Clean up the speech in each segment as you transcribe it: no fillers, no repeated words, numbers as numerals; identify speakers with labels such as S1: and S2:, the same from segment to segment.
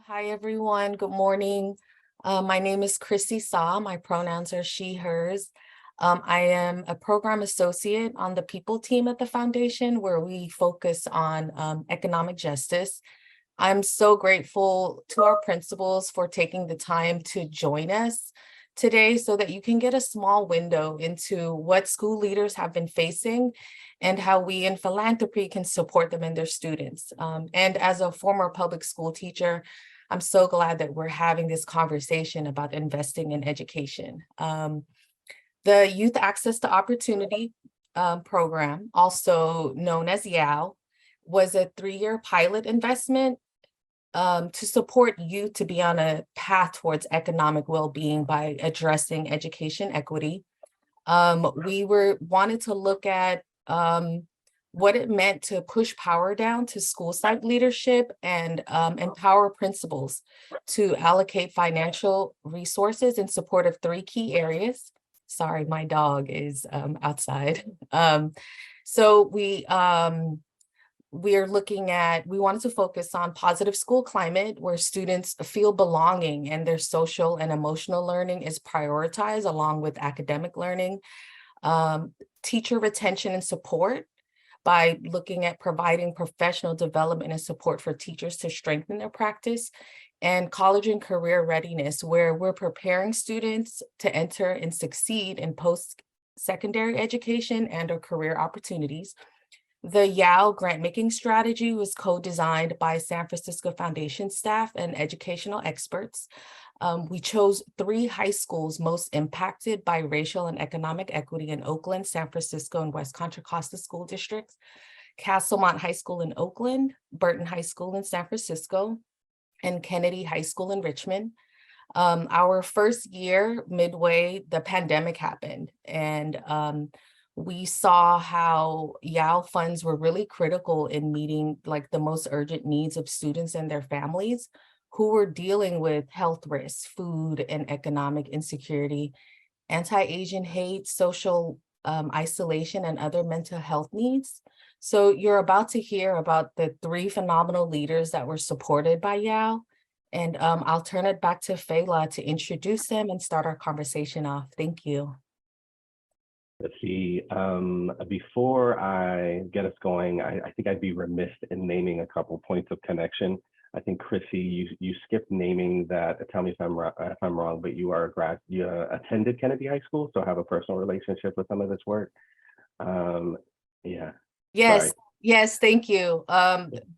S1: Hi, everyone. Good morning. My name is Chrissy Saw. My pronouns are she, hers. I am a program associate on the people team at the foundation where we focus on economic justice. I'm so grateful to our principals for taking the time to join us today so that you can get a small window into what school leaders have been facing and how we in philanthropy can support them and their students. And as a former public school teacher, I'm so glad that we're having this conversation about investing in education. The Youth Access to Opportunity program, also known as YAL, was a 3-year pilot investment to support youth to be on a path towards economic well-being by addressing education equity. We wanted to look at what it meant to push power down to school site leadership and empower principals to allocate financial resources in support of 3 key areas. Sorry, my dog is outside. So we wanted to focus on positive school climate where students feel belonging and their social and emotional learning is prioritized along with academic learning. Teacher retention and support by looking at providing professional development and support for teachers to strengthen their practice, and college and career readiness, where we're preparing students to enter and succeed in post-secondary education and or career opportunities. The YAL grant-making strategy was co-designed by San Francisco Foundation staff and educational experts. We chose 3 high schools most impacted by racial and economic equity in Oakland, San Francisco, and West Contra Costa school districts: Castlemont High School in Oakland, Burton High School in San Francisco, and Kennedy High School in Richmond. Our first year, midway, the pandemic happened, and we saw how YAL funds were really critical in meeting like the most urgent needs of students and their families who were dealing with health risks, food and economic insecurity, anti-Asian hate, social isolation, and other mental health needs. So you're about to hear about the 3 phenomenal leaders that were supported by YAL. And I'll turn it back to Fela to introduce them and start our conversation off. Thank you.
S2: Let's see, before I get us going, I think I'd be remiss in naming a couple points of connection. I think Chrissy, you skipped naming that. Tell me if I'm wrong, but you attended Kennedy High School, so have a personal relationship with some of this work. Yeah.
S1: Yes,
S2: Sorry.
S1: yes, thank you.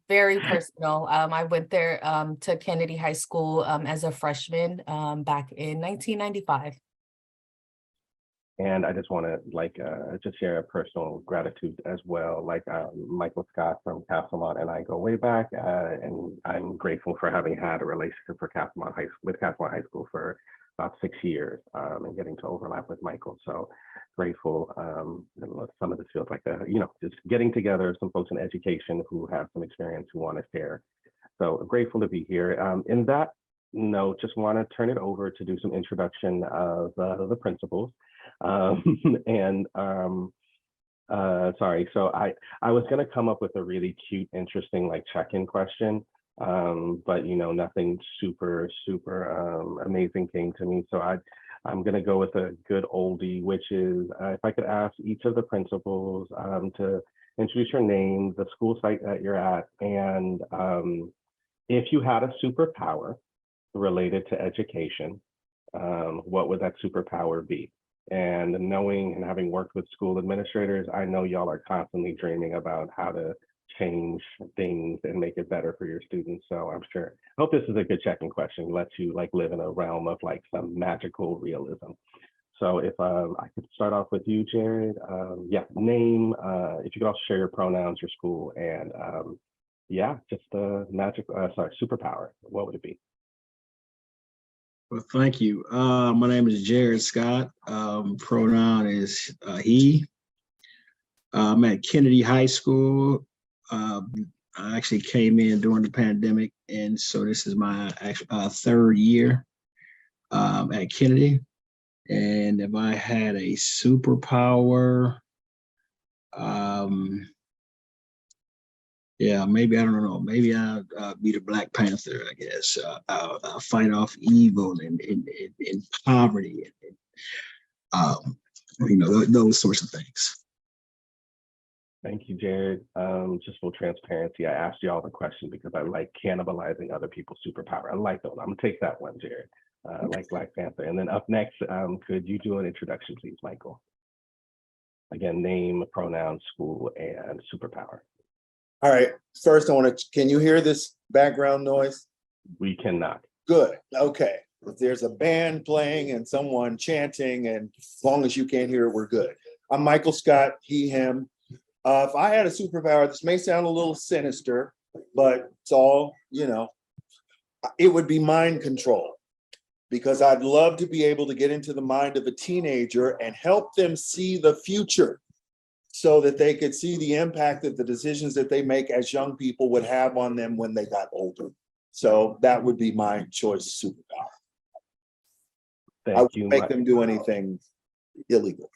S1: Very personal. I went there to Kennedy High School as a freshman back in 1995.
S2: And I just want to just share a personal gratitude as well. Michael Scott from Castlemont and I go way back, and I'm grateful for having had a relationship with Castlemont High School for about 6 years, and getting to overlap with Michael. So grateful. Some of this feels like just getting together some folks in education who have some experience who want to share. So grateful to be here. In that note, just want to turn it over to do some introduction of the principals. Sorry, so I was going to come up with a really cute, interesting check-in question, but nothing super amazing came to me. So I'm going to go with a good oldie, which is if I could ask each of the principals to introduce your name, the school site that you're at, and if you had a superpower related to education, what would that superpower be? And knowing and having worked with school administrators, I know y'all are constantly dreaming about how to change things and make it better for your students. So I hope this is a good check-in question, lets you live in a realm of some magical realism. So if I could start off with you, Jared. Yeah, name, if you could also share your pronouns, your school, and yeah, just the superpower, what would it be?
S3: Well, thank you. My name is Jared Scott. Pronoun is he. I'm at Kennedy High School. I actually came in during the pandemic, and so this is my 3rd year at Kennedy. And if I had a superpower, Yeah, maybe I don't know. Maybe I'll be the Black Panther. I guess I'll fight off evil and poverty and those sorts of things.
S2: Thank you, Jared. Just for transparency, I asked you all the question because I like cannibalizing other people's superpower. I like that one. I'm gonna take that one, Jared. Like Black Panther. And then up next, could you do an introduction, please, Michael? Again, name, pronoun, school, and superpower.
S4: All right. First, can you hear this background noise?
S2: We cannot.
S4: Good. Okay. If there's a band playing and someone chanting, and as long as you can't hear it, we're good. I'm Michael Scott, he, him. If I had a superpower, this may sound a little sinister, but it's all, it would be mind control. Because I'd love to be able to get into the mind of a teenager and help them see the future so that they could see the impact that the decisions that they make as young people would have on them when they got older. So that would be my choice superpower. I wouldn't make them do anything illegal.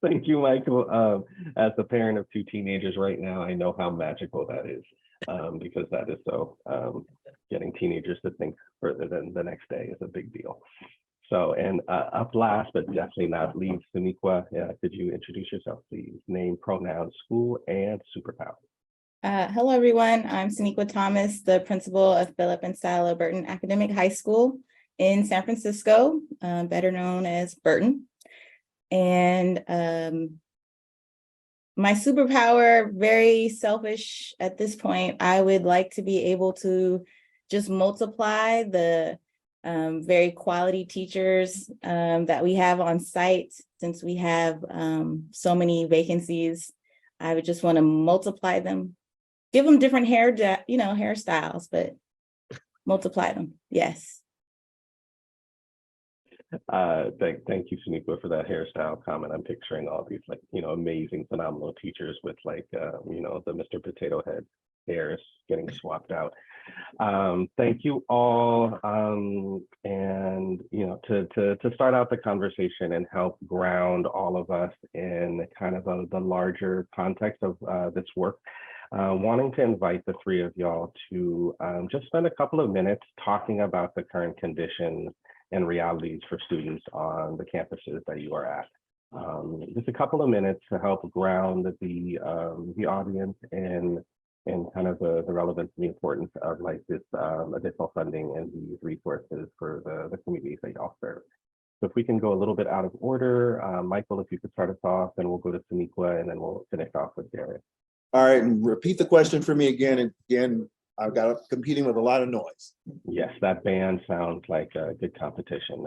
S2: Thank you, Michael. As a parent of 2 teenagers right now, I know how magical that is, because that is so, getting teenagers to think further than the next day is a big deal. So, and up last, but definitely not least, Suniqua, could you introduce yourself, please? Name, pronoun, school, and superpower.
S5: Hello, everyone. I'm Suniqua Thomas, the principal of Philip and Silo Burton Academic High School in San Francisco, better known as Burton. And my superpower, very selfish at this point, I would like to be able to just multiply the very quality teachers that we have on site. Since we have so many vacancies, I would just want to multiply them, give them different hairstyles, but multiply them. Yes.
S2: Thank you, Suniqua, for that hairstyle comment. I'm picturing all these amazing, phenomenal teachers with the Mr. Potato Head hairs getting swapped out. Thank you all. And to start out the conversation and help ground all of us in kind of the larger context of this work, wanting to invite the 3 of y'all to just spend a couple of minutes talking about the current conditions and realities for students on the campuses that you are at. Just a couple of minutes to help ground the audience in kind of the relevance and the importance of this additional funding and these resources for the communities that y'all serve. So if we can go a little bit out of order, Michael, if you could start us off, then we'll go to Suniqua, and then we'll finish off with Jared.
S4: All right, and repeat the question for me again. And again, I've got competing with a lot of noise.
S2: Yes, that band sounds like a good competition.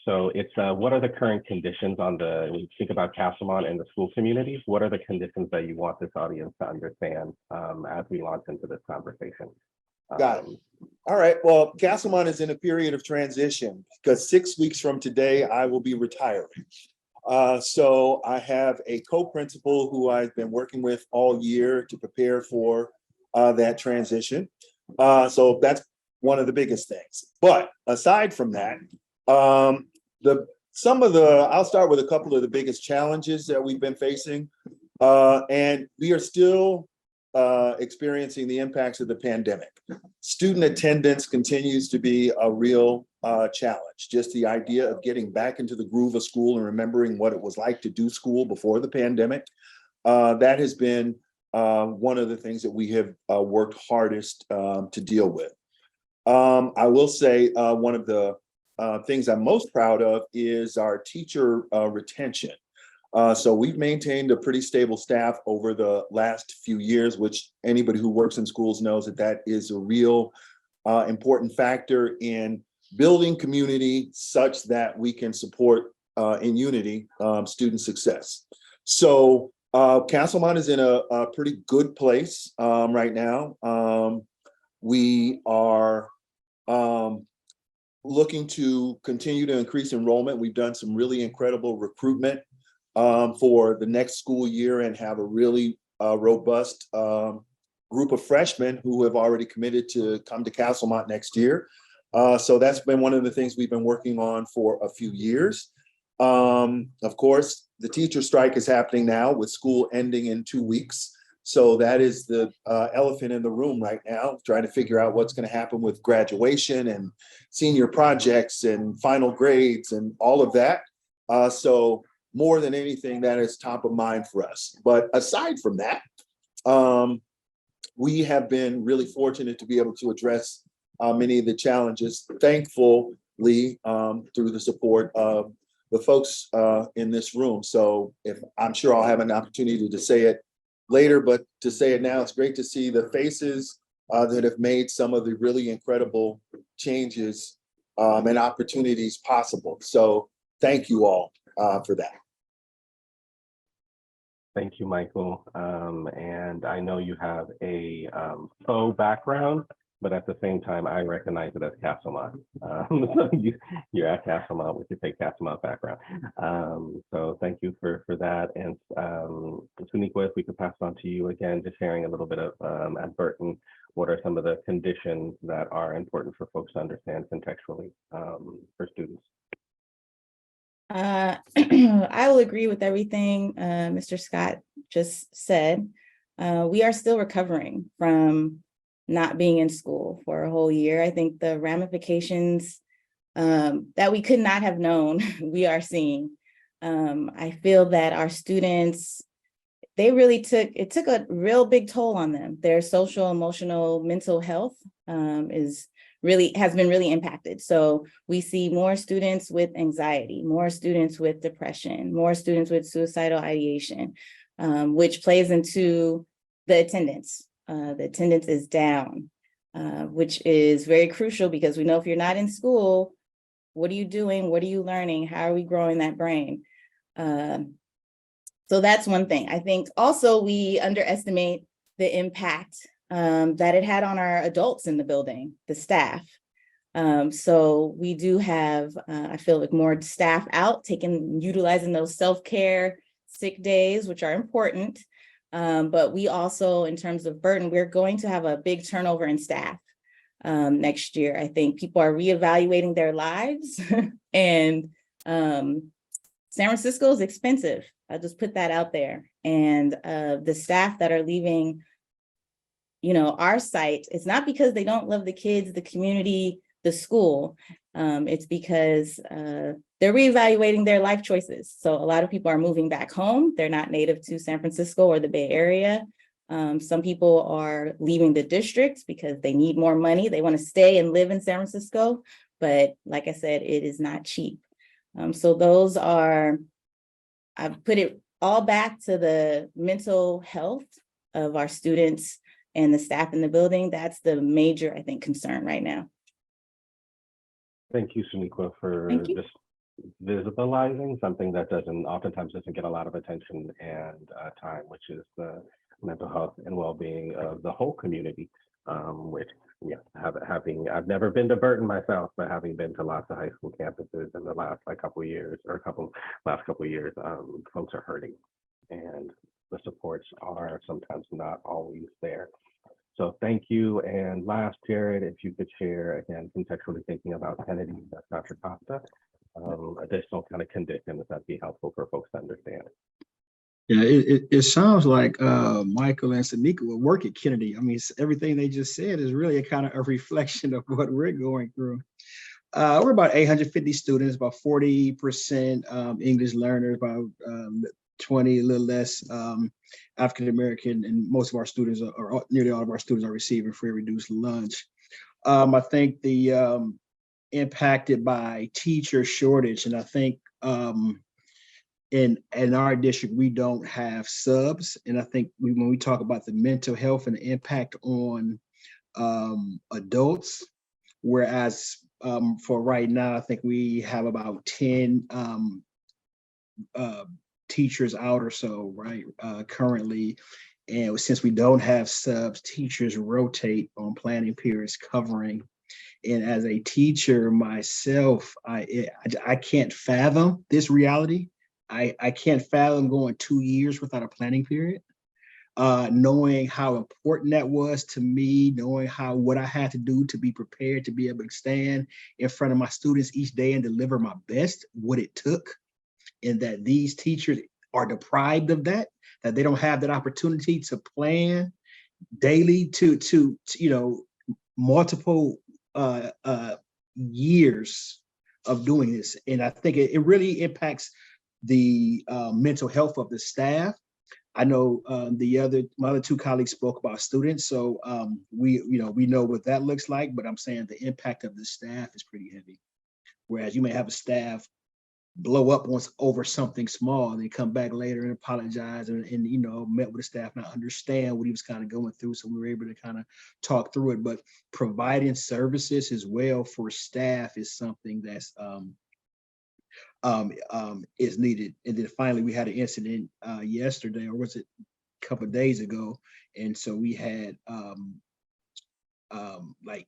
S2: So it's what are the current conditions when you think about Castlemont and the school community? What are the conditions that you want this audience to understand as we launch into this conversation?
S4: Got it. All right. Well, Castlemont is in a period of transition because 6 weeks from today, I will be retiring. So I have a co-principal who I've been working with all year to prepare for that transition. So that's one of the biggest things. But aside from that, I'll start with a couple of the biggest challenges that we've been facing. And we are still experiencing the impacts of the pandemic. Student attendance continues to be a real challenge. Just the idea of getting back into the groove of school and remembering what it was like to do school before the pandemic. That has been one of the things that we have worked hardest to deal with. I will say one of the things I'm most proud of is our teacher retention. So we've maintained a pretty stable staff over the last few years, which anybody who works in schools knows that is a real important factor in building community such that we can support in unity student success. So Castlemont is in a pretty good place right now. We are looking to continue to increase enrollment. We've done some really incredible recruitment for the next school year and have a really robust group of freshmen who have already committed to come to Castlemont next year. So that's been one of the things we've been working on for a few years. Of course, the teacher strike is happening now with school ending in 2 weeks. So that is the elephant in the room right now, trying to figure out what's going to happen with graduation and senior projects and final grades and all of that. So more than anything, that is top of mind for us. But aside from that, we have been really fortunate to be able to address many of the challenges, thankfully, through the support of the folks in this room. So if I'm sure I'll have an opportunity to say it later, but to say it now, it's great to see the faces that have made some of the really incredible changes and opportunities possible. So thank you all for that.
S2: Thank you, Michael. And I know you have a faux background, but at the same time, I recognize it as Castlemont. So you're at Castlemont with your fake Castlemont background. So thank you for that. And Suniqua, if we could pass on to you again, just sharing a little bit of at Burton, what are some of the conditions that are important for folks to understand contextually for students?
S5: I will agree with everything Mr. Scott just said. We are still recovering from not being in school for a whole year. I think the ramifications that we could not have known, we are seeing. I feel that our students, it took a real big toll on them. Their social, emotional, mental health has been really impacted. So we see more students with anxiety, more students with depression, more students with suicidal ideation, which plays into the attendance. The attendance is down, which is very crucial because we know if you're not in school, what are you doing? What are you learning? How are we growing that brain? So that's one thing. I think also we underestimate the impact that it had on our adults in the building, the staff. So we do have, I feel like more staff out utilizing those self-care sick days, which are important. But we also, in terms of Burton, we're going to have a big turnover in staff next year. I think people are reevaluating their lives and San Francisco is expensive. I'll just put that out there. And the staff that are leaving, our site, it's not because they don't love the kids, the community, the school. It's because they're reevaluating their life choices. So a lot of people are moving back home. They're not native to San Francisco or the Bay Area. Some people are leaving the district because they need more money. They want to stay and live in San Francisco. But like I said, it is not cheap. So those are, I've put it all back to the mental health of our students and the staff in the building. That's the major, I think, concern right now.
S2: Thank you, Suniqua, for just visibilizing something that oftentimes doesn't get a lot of attention and time, which is the mental health and well-being of the whole community. Which, I've never been to Burton myself, but having been to lots of high school campuses in the last couple of years, folks are hurting, and the supports are sometimes not always there. So thank you. And last, Jared, if you could share again, contextually thinking about Kennedy, that's Dr. Costa, additional kind of conditions that'd be helpful for folks to understand.
S3: Yeah, it sounds like Michael and Suniqua will work at Kennedy. I mean, everything they just said is really a kind of a reflection of what we're going through. We're about 850 students, about 40% English learners, about 20, a little less African-American, and most of our students nearly all of our students are receiving free reduced lunch. I think the impacted by teacher shortage, and I think in our district, we don't have subs. And I think when we talk about the mental health and the impact on adults, whereas for right now, I think we have about 10 teachers out or so, right, currently. And since we don't have subs, teachers rotate on planning periods covering. And as a teacher myself, I can't fathom this reality. I can't fathom going 2 years without a planning period, knowing how important that was to me, knowing what I had to do to be prepared to be able to stand in front of my students each day and deliver my best, what it took, and that these teachers are deprived of that. that they don't have that opportunity to plan daily to multiple years of doing this. And I think it really impacts the mental health of the staff. I know my other two colleagues spoke about students, so we know what that looks like, but I'm saying the impact of the staff is pretty heavy. Whereas you may have a staff blow up once over something small, and they come back later and apologize and met with the staff, not understand what he was kind of going through. So we were able to kind of talk through it. But providing services as well for staff is something that's is needed. And then finally, we had an incident yesterday, or was it a couple of days ago? And so we had like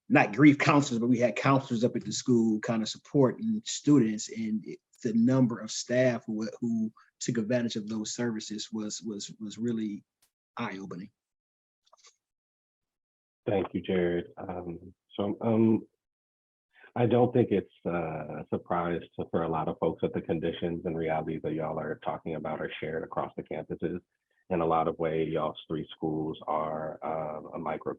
S3: not grief counselors, but we had counselors up at the school kind of supporting students, and the number of staff who took advantage of those services was really eye-opening.
S2: Thank you, Jared. I don't think it's a surprise for a lot of folks that the conditions and realities that y'all are talking about are shared across the campuses. In a lot of ways, y'all's three schools are a micro,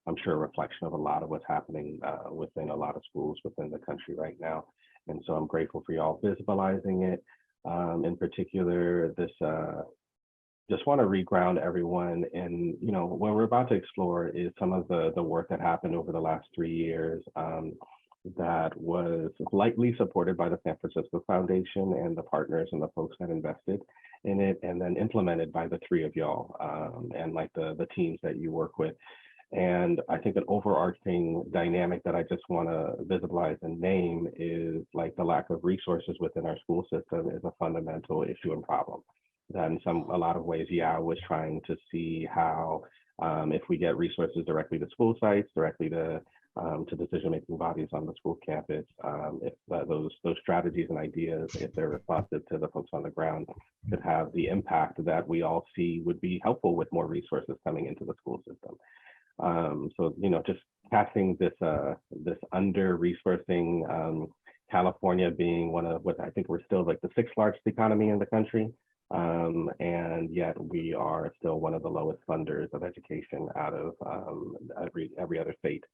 S2: I'm sure a reflection of a lot of what's happening within a lot of schools within the country right now. And so I'm grateful for y'all visibilizing it. In particular, this just want to reground everyone. And what we're about to explore is some of the work that happened over the last 3 years that was lightly supported by the San Francisco Foundation and the partners and the folks that invested in it, and then implemented by the three of y'all and like the teams that you work with. And I think an overarching dynamic that I just want to visibilize and name is like the lack of resources within our school system is a fundamental issue and problem. That in a lot of ways, was trying to see how if we get resources directly to school sites, directly to decision-making bodies on the school campus, if those strategies and ideas, if they're responsive to the folks on the ground, could have the impact that we all see would be helpful with more resources coming into the school system. So just casting this under-resourcing, California being one of what I think we're still like the 6th largest economy in the country. And yet we are still one of the lowest funders of education out of every other state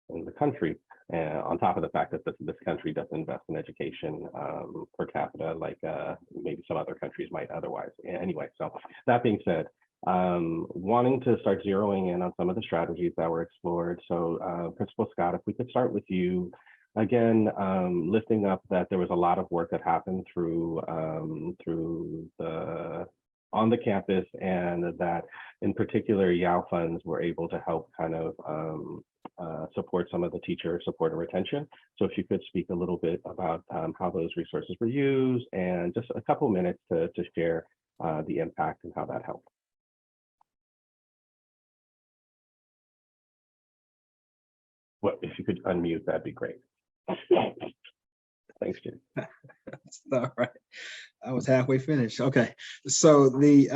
S2: in the country. On top of the fact that this country doesn't invest in education per capita like maybe some other countries might otherwise. Anyway, so that being said, wanting to start zeroing in on some of the strategies that were explored. So Principal Scott, if we could start with you. Again, lifting up that there was a lot of work that happened on the campus, and that in particular YOW funds were able to help kind of support some of the teacher support and retention. So if you could speak a little bit about how those resources were used, and just a couple minutes to share the impact and how that helped. Well, if you could unmute, that'd be great. Thanks, Jim.
S3: All right. I was halfway finished. Okay. So the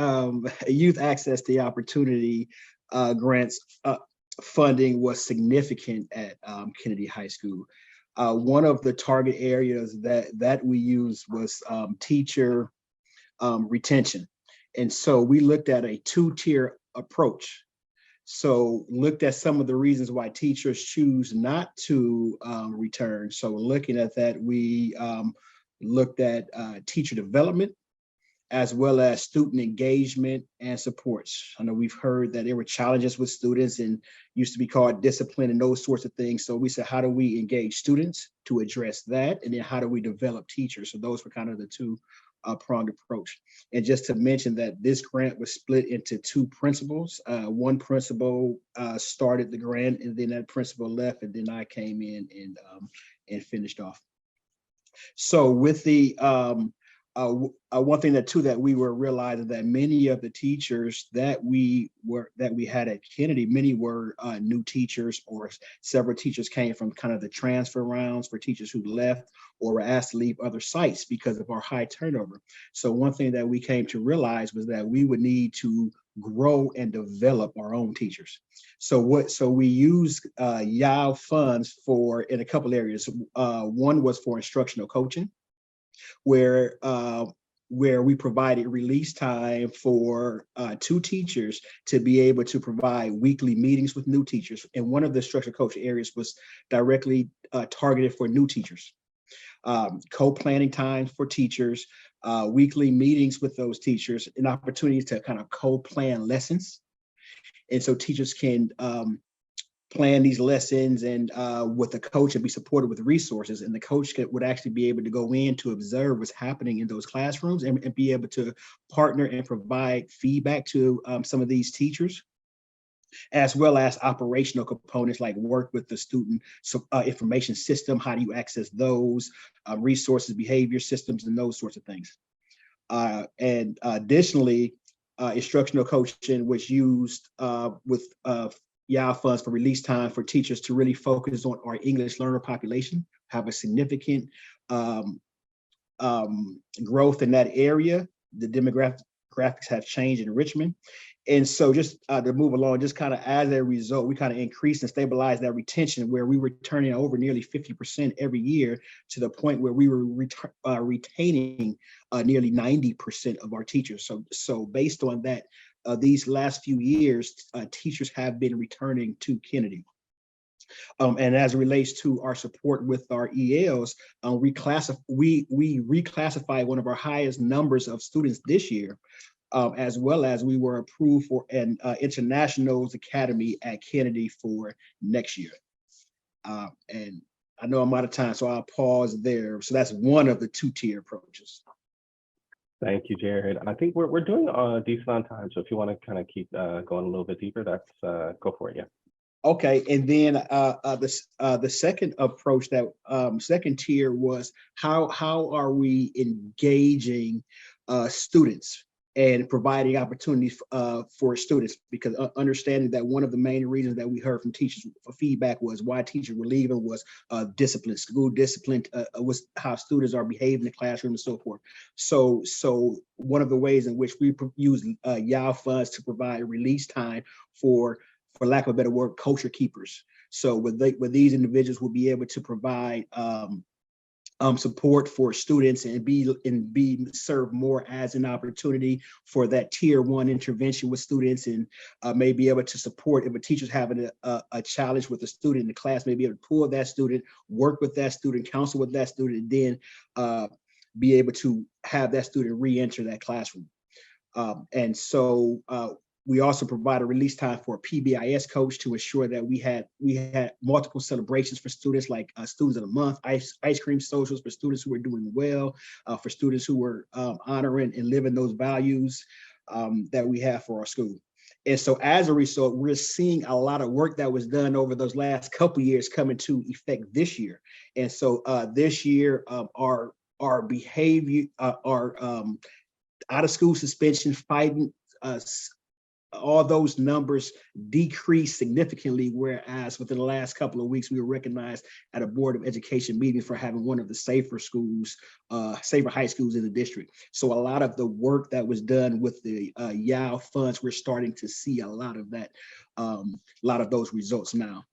S3: Youth Access to Opportunity grants funding was significant at Kennedy High School. One of the target areas that we used was teacher retention. And so we looked at a 2-tier approach. So looked at some of the reasons why teachers choose not to return. So looking at that, we looked at teacher development, as well as student engagement and supports. I know we've heard that there were challenges with students and used to be called discipline and those sorts of things. So we said, how do we engage students to address that? And then how do we develop teachers? So those were kind of the two-pronged approach. And just to mention that this grant was split into 2 principals. One principal started the grant, and then that principal left, and then I came in and finished off. So with the one thing that we were realizing that many of the teachers that we had at Kennedy, many were new teachers, or several teachers came from kind of the transfer rounds for teachers who left or were asked to leave other sites because of our high turnover. So one thing that we came to realize was that we would need to grow and develop our own teachers. So we used YOW funds in a couple areas. One was for instructional coaching, where where we provided release time for 2 teachers to be able to provide weekly meetings with new teachers. And one of the structured coach areas was directly targeted for new teachers. Co-planning times for teachers, weekly meetings with those teachers, an opportunity to kind of co-plan lessons. And so teachers can plan these lessons and with the coach and be supported with resources. And the coach would actually be able to go in to observe what's happening in those classrooms and be able to partner and provide feedback to some of these teachers, as well as operational components like work with the student information system. How do you access those resources, behavior systems, and those sorts of things. And additionally, instructional coaching was used with YAL funds for release time for teachers to really focus on our English learner population, have a significant growth in that area. The demographics have changed in Richmond. And so just to move along, just kind of as a result, we kind of increased and stabilized that retention where we were turning over nearly 50% every year to the point where we were retaining nearly 90% of our teachers. So based on that, these last few years, teachers have been returning to Kennedy. And as it relates to our support with our ELs, we reclassified one of our highest numbers of students this year, as well as we were approved for an Internationals Academy at Kennedy for next year. And I know I'm out of time, so I'll pause there. So that's one of the 2-tier approaches.
S2: Thank you, Jared. I think we're doing decent on time. So if you want to kind of keep going a little bit deeper, that's go for it. Yeah.
S3: Okay, and then the second approach, that second tier, was how are we engaging students and providing opportunities for students, because understanding that one of the main reasons that we heard from teachers for feedback was why teachers were leaving was discipline, school discipline, was how students are behaving in the classroom and so forth. So one of the ways in which we use YAL funds to provide release time for lack of a better word, culture keepers. So with these individuals will be able to provide support for students and be served more as an opportunity for that tier 1 intervention with students, and may be able to support if a teacher's having a challenge with a student in the class, may be able to pull that student, work with that student, counsel with that student, and then be able to have that student re-enter that classroom. And so we also provide a release time for a PBIS coach to ensure that we had multiple celebrations for students, like Students of the Month, ice cream socials for students who are doing well, for students who were honoring and living those values that we have for our school. And so as a result, we're seeing a lot of work that was done over those last couple of years come into effect this year. And so this year, our behavior, our out of school suspension, fighting, all those numbers decreased significantly, whereas within the last couple of weeks, we were recognized at a Board of Education meeting for having one of the safer schools, safer high schools in the district. So a lot of the work that was done with the YAL funds, we're starting to see a lot of that, a lot of those results now.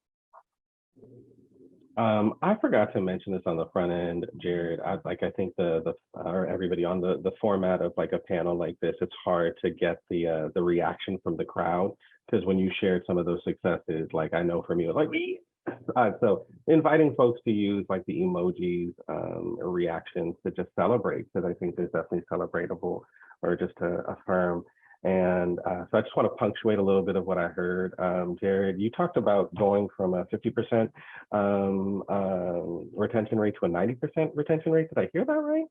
S2: I forgot to mention this on the front end, Jared. I think or everybody on the format of like a panel like this, it's hard to get the reaction from the crowd, because when you shared some of those successes, like I know for me, it was like so inviting folks to use like the emojis reactions to just celebrate, because I think there's definitely celebratable, or just to affirm. And so I just want to punctuate a little bit of what I heard. Jared, you talked about going from a 50% retention rate to a 90% retention rate. Did I hear that right?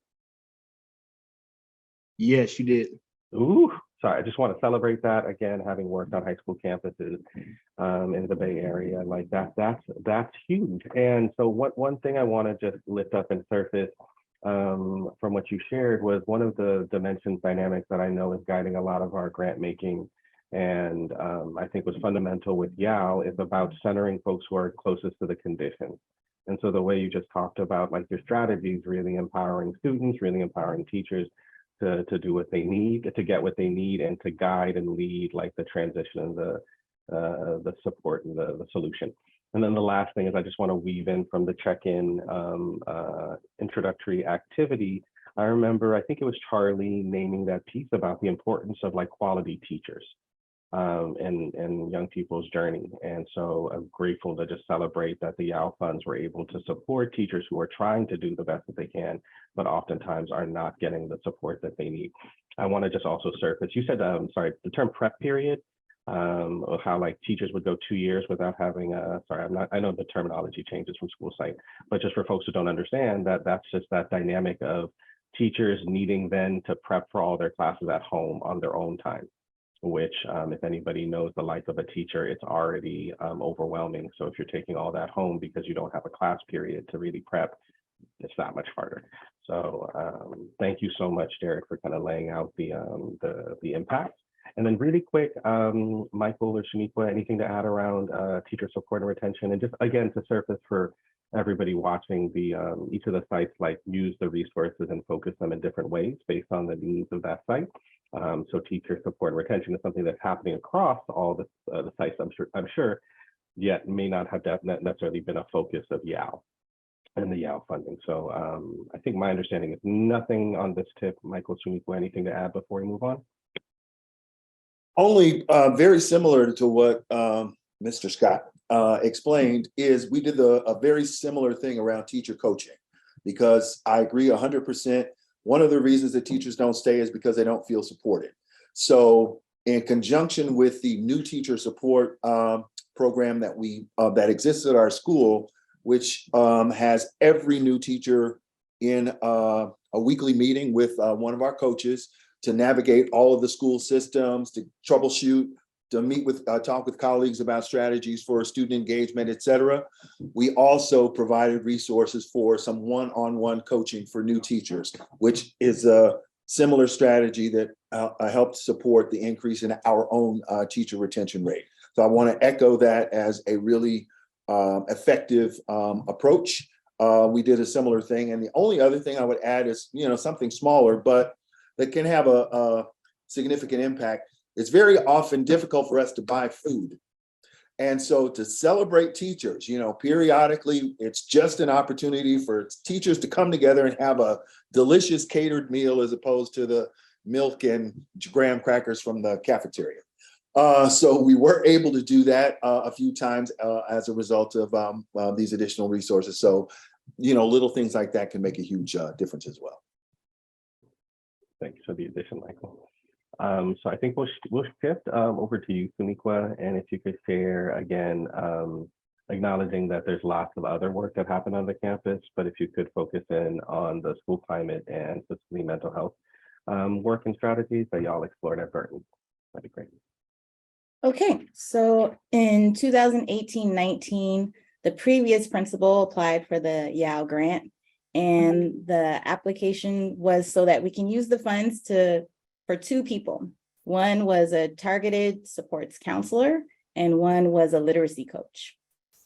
S3: Yes, you did.
S2: Ooh, sorry. I just want to celebrate that again, having worked on high school campuses in the Bay Area, like that's huge. And so one thing I want to just lift up and surface from what you shared was one of the dimensions dynamics that I know is guiding a lot of our grant making, and I think was fundamental with YAL, is about centering folks who are closest to the condition. And so the way you just talked about like your strategies, really empowering students, really empowering teachers to do what they need, to get what they need, and to guide and lead like the transition and the support and the solution. And then the last thing is I just want to weave in from the check-in introductory activity, I remember, I think it was Charlie naming that piece about the importance of like quality teachers in young people's journey. And so I'm grateful to just celebrate that the YAL funds were able to support teachers who are trying to do the best that they can, but oftentimes are not getting the support that they need. I want to just also surface, you said, sorry, the term prep period, of how like teachers would go 2 years without having a, sorry, I know the terminology changes from school site, but just for folks who don't understand that, that's just that dynamic of teachers needing then to prep for all their classes at home on their own time, which if anybody knows the life of a teacher, it's already overwhelming. So if you're taking all that home because you don't have a class period to really prep, it's that much harder. So thank you so much, Derek, for kind of laying out the impact. And then really quick, Michael or Shaniqua, anything to add around teacher support and retention? And just again, to surface for everybody watching, the each of the sites like use the resources and focus them in different ways based on the needs of that site. So teacher support and retention is something that's happening across all the sites, I'm sure, yet may not have necessarily been a focus of YAL and the YAL funding. So I think my understanding is nothing on this tip. Michael, Shaniqua, anything to add before we move on?
S4: Only very similar to what Mr. Scott explained is we did a very similar thing around teacher coaching, because I agree 100%. One of the reasons that teachers don't stay is because they don't feel supported. So in conjunction with the new teacher support program that exists at our school, which has every new teacher in a weekly meeting with one of our coaches to navigate all of the school systems, to troubleshoot, to meet with, talk with colleagues about strategies for student engagement, et cetera. We also provided resources for some one-on-one coaching for new teachers, which is a similar strategy that helped support the increase in our own teacher retention rate. So I want to echo that as a really effective approach. We did a similar thing. And the only other thing I would add is, something smaller, but that can have a significant impact. It's very often difficult for us to buy food. And so to celebrate teachers, periodically, it's just an opportunity for teachers to come together and have a delicious catered meal as opposed to the milk and graham crackers from the cafeteria. So we were able to do that a few times as a result of these additional resources. So, little things like that can make a huge difference as well.
S2: Thanks for the addition, Michael. So I think we'll shift over to you, Shaniqua, and if you could share again, acknowledging that there's lots of other work that happened on the campus, but if you could focus in on the school climate and specifically mental health work and strategies that y'all explored at Burton, that'd be great.
S5: Okay, so in 2018-19, the previous principal applied for the YAL grant, and the application was so that we can use the funds for two people. One was a targeted supports counselor, and one was a literacy coach.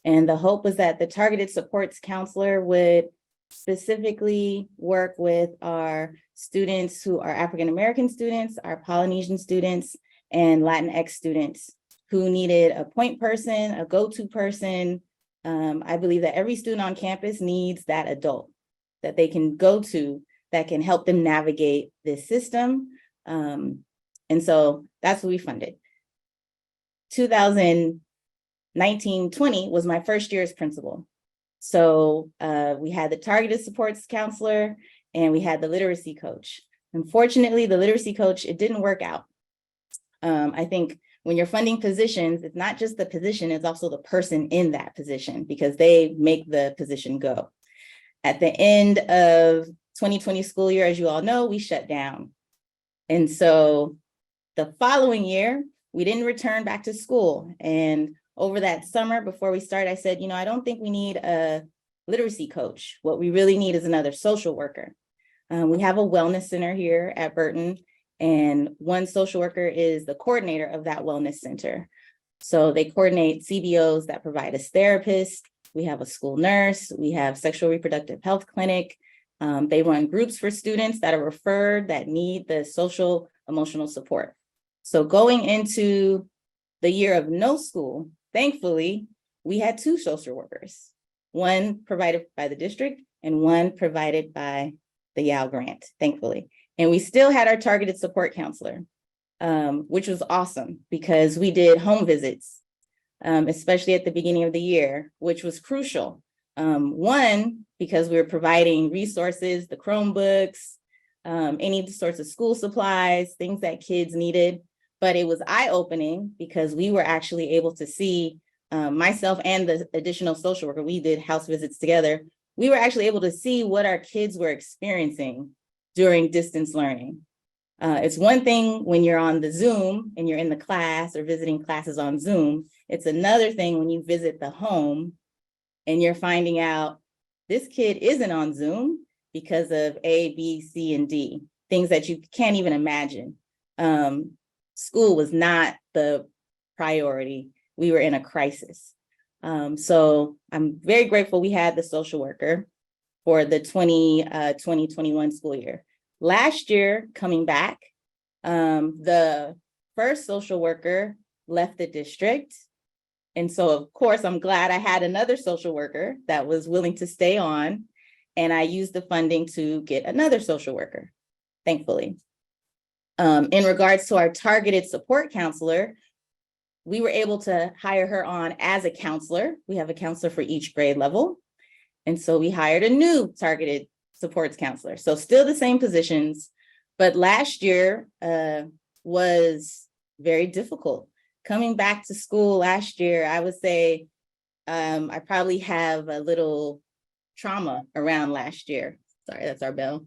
S5: And the hope was that the targeted supports counselor would specifically work with our students who are African-American students, our Polynesian students, and Latinx students who needed a point person, a go-to person. I believe that every student on campus needs that adult that they can go to that can help them navigate this system. And so that's what we funded. 2019-20 was my first year as principal. So we had the targeted supports counselor and we had the literacy coach. Unfortunately, the literacy coach, it didn't work out. I think when you're funding positions, it's not just the position, it's also the person in that position because they make the position go. At the end of 2020 school year, as you all know, we shut down. And so the following year, we didn't return back to school. And over that summer before we started, I said, I don't think we need a literacy coach. What we really need is another social worker. We have a wellness center here at Burton, and one social worker is the coordinator of that wellness center. So they coordinate CBOs that provide us therapists. We have a school nurse. We have sexual reproductive health clinic. They run groups for students that are referred that need the social emotional support. So going into the year of no school, thankfully, we had two social workers, one provided by the district and one provided by the YAL grant, thankfully. And we still had our targeted support counselor, which was awesome because we did home visits, especially at the beginning of the year, which was crucial. One, because we were providing resources, the Chromebooks, any sorts of school supplies, things that kids needed. But it was eye-opening because we were actually able to see, myself and the additional social worker, we did house visits together. We were actually able to see what our kids were experiencing during distance learning. It's one thing when you're on the Zoom and you're in the class or visiting classes on Zoom. It's another thing when you visit the home and you're finding out this kid isn't on Zoom because of A, B, C, and D, things that you can't even imagine. School was not the priority. We were in a crisis. So I'm very grateful we had the social worker for the 2020-21 school year. Last year, coming back, the first social worker left the district. And so, of course, I'm glad I had another social worker that was willing to stay on. And I used the funding to get another social worker, thankfully. In regards to our targeted support counselor, we were able to hire her on as a counselor. We have a counselor for each grade level. And so we hired a new targeted supports counselor. So still the same positions, but last year was very difficult. Coming back to school last year, I would say I probably have a little trauma around last year. Sorry, that's our bell.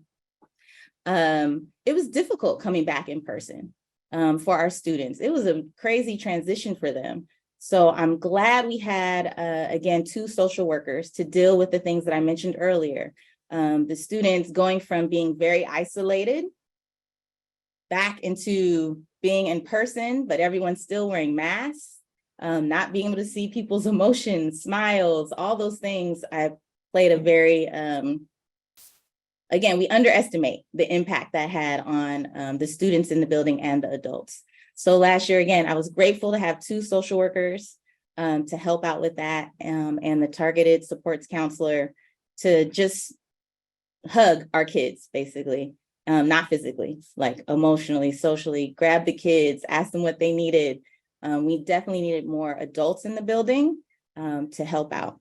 S5: It was difficult coming back in person for our students. It was a crazy transition for them. So I'm glad we had, again, 2 social workers to deal with the things that I mentioned earlier. The students going from being very isolated back into being in person, but everyone's still wearing masks, not being able to see people's emotions, smiles, all those things. I played a very, again, we underestimate the impact that had on the students in the building and the adults. So last year, again, I was grateful to have 2 social workers to help out with that, and the targeted supports counselor to just hug our kids, basically, not physically, like emotionally, socially, grab the kids, ask them what they needed. We definitely needed more adults in the building to help out.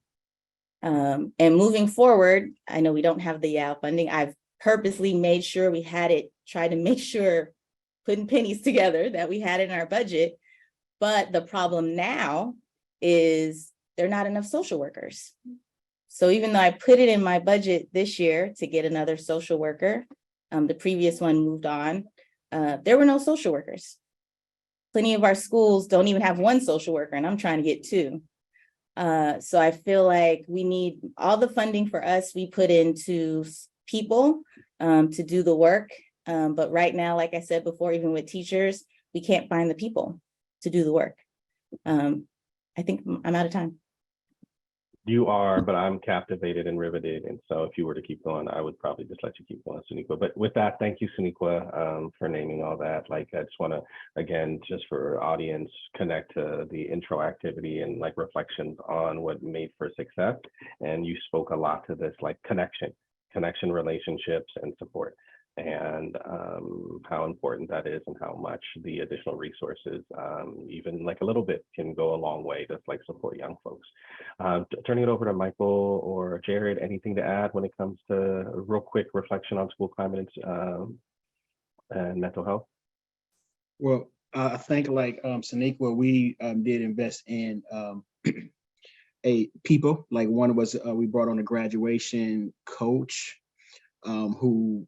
S5: And moving forward, I know we don't have the YAL funding. I've purposely made sure we had it, tried to make sure, putting pennies together, that we had it in our budget. But the problem now is there are not enough social workers. So even though I put it in my budget this year to get another social worker, the previous one moved on, there were no social workers. Plenty of our schools don't even have 1 social worker, and I'm trying to get 2. So I feel like we need all the funding for us, we put into people to do the work. But right now, like I said before, even with teachers, we can't find the people to do the work. I think I'm out of time.
S2: You are, but I'm captivated and riveted. And so if you were to keep going, I would probably just let you keep going, Suniqua. But with that, thank you, Suniqua, for naming all that. Like, I just want to, again, just for audience, connect to the intro activity and like reflections on what made for success. And you spoke a lot to this, like connection, relationships, and support, and how important that is, and how much the additional resources, even like a little bit, can go a long way to like support young folks. Turning it over to Michael or Jared, anything to add when it comes to a real quick reflection on school climate and mental health?
S3: Well, I think like Suniqua, we did invest in a people. Like one was we brought on a graduation coach who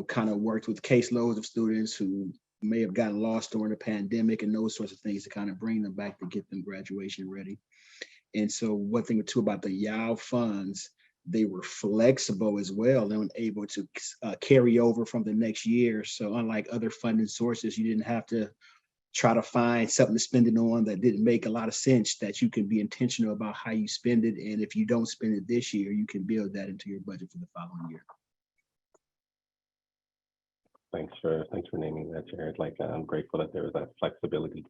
S3: kind of worked with caseloads of students who may have gotten lost during the pandemic and those sorts of things to kind of bring them back to get them graduation ready. And so one thing too about the YAL funds, they were flexible as well and able to carry over from the next year. So unlike other funding sources, you didn't have to try to find something to spend it on that didn't make a lot of sense, that you can be intentional about how you spend it. And if you don't spend it this year, you can build that into your budget for the following year. Thanks for
S2: naming that, Jared. Like, I'm grateful that there was that flexibility.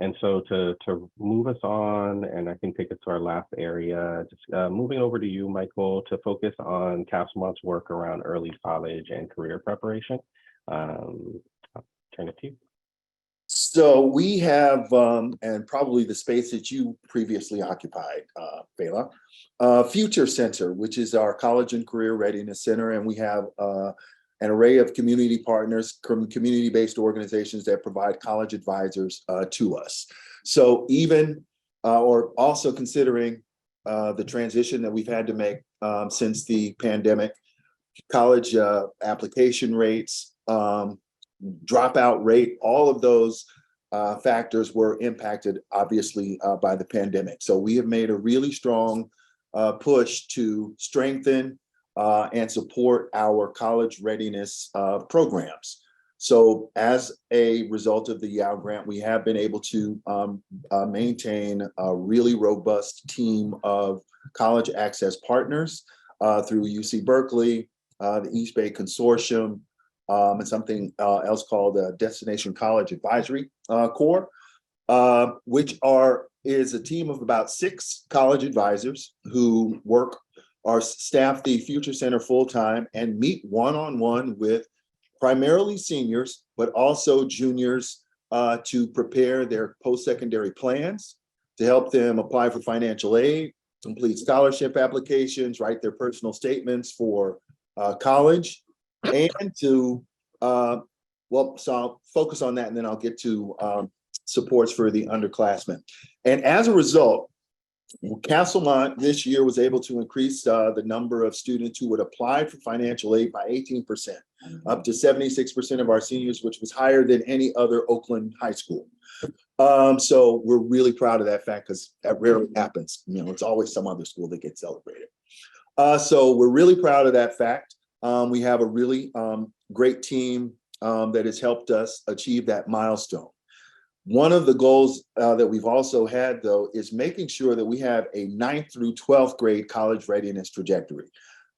S2: And so to move us on, and I think take us to our last area, just moving over to you, Michael, to focus on CASMON's work around early college and career preparation. I'll turn it to you.
S4: So we have, and probably the space that you previously occupied, Fela, Future Center, which is our college and career readiness center. And we have an array of community partners, community-based organizations that provide college advisors to us. So even, or also considering the transition that we've had to make since the pandemic, college application rates, dropout rate, all of those factors were impacted obviously by the pandemic. So we have made a really strong push to strengthen and support our college readiness programs. So as a result of the YOW grant, we have been able to maintain a really robust team of college access partners through UC Berkeley, the East Bay Consortium, and something else called the Destination College Advisory Corps, which is a team of about 6 college advisors who staff the Future Center full-time and meet one-on-one with primarily seniors, but also juniors to prepare their post-secondary plans, to help them apply for financial aid, complete scholarship applications, write their personal statements for college, and to, so I'll focus on that and then I'll get to supports for the underclassmen. And as a result, Castlemont this year was able to increase the number of students who would apply for financial aid by 18%, up to 76% of our seniors, which was higher than any other Oakland high school. So we're really proud of that fact because that rarely happens. You know, it's always some other school that gets celebrated. So we're really proud of that fact. We have a really great team that has helped us achieve that milestone. One of the goals that we've also had, though, is making sure that we have a 9th through 12th grade college readiness trajectory.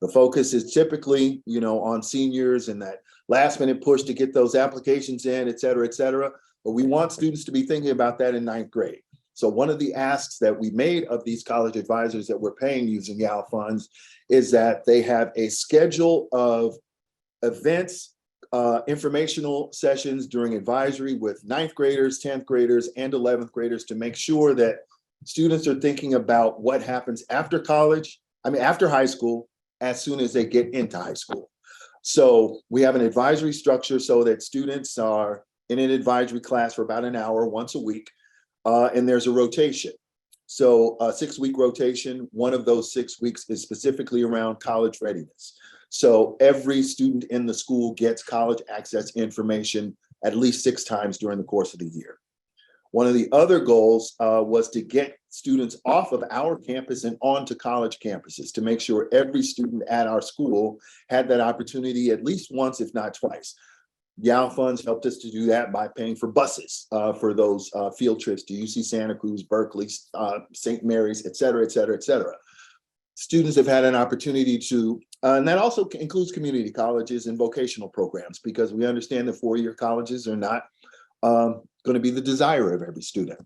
S4: The focus is typically, you know, on seniors and that last minute push to get those applications in, et cetera, et cetera. But we want students to be thinking about that in 9th grade. So one of the asks that we made of these college advisors that we're paying using YOW funds is that they have a schedule of events, informational sessions during advisory with 9th graders, 10th graders, and 11th graders to make sure that students are thinking about what happens after college, after high school, as soon as they get into high school. So we have an advisory structure so that students are in an advisory class for about an hour once a week, and there's a rotation. So a 6-week rotation, one of those 6 weeks is specifically around college readiness. So every student in the school gets college access information at least 6 times during the course of the year. One of the other goals was to get students off of our campus and onto college campuses to make sure every student at our school had that opportunity at least once, if not twice. YOW funds helped us to do that by paying for buses for those field trips to UC Santa Cruz, Berkeley, St. Mary's, et cetera, et cetera, et cetera. Students have had an opportunity to, and that also includes community colleges and vocational programs, because we understand that 4-year colleges are not going to be the desire of every student.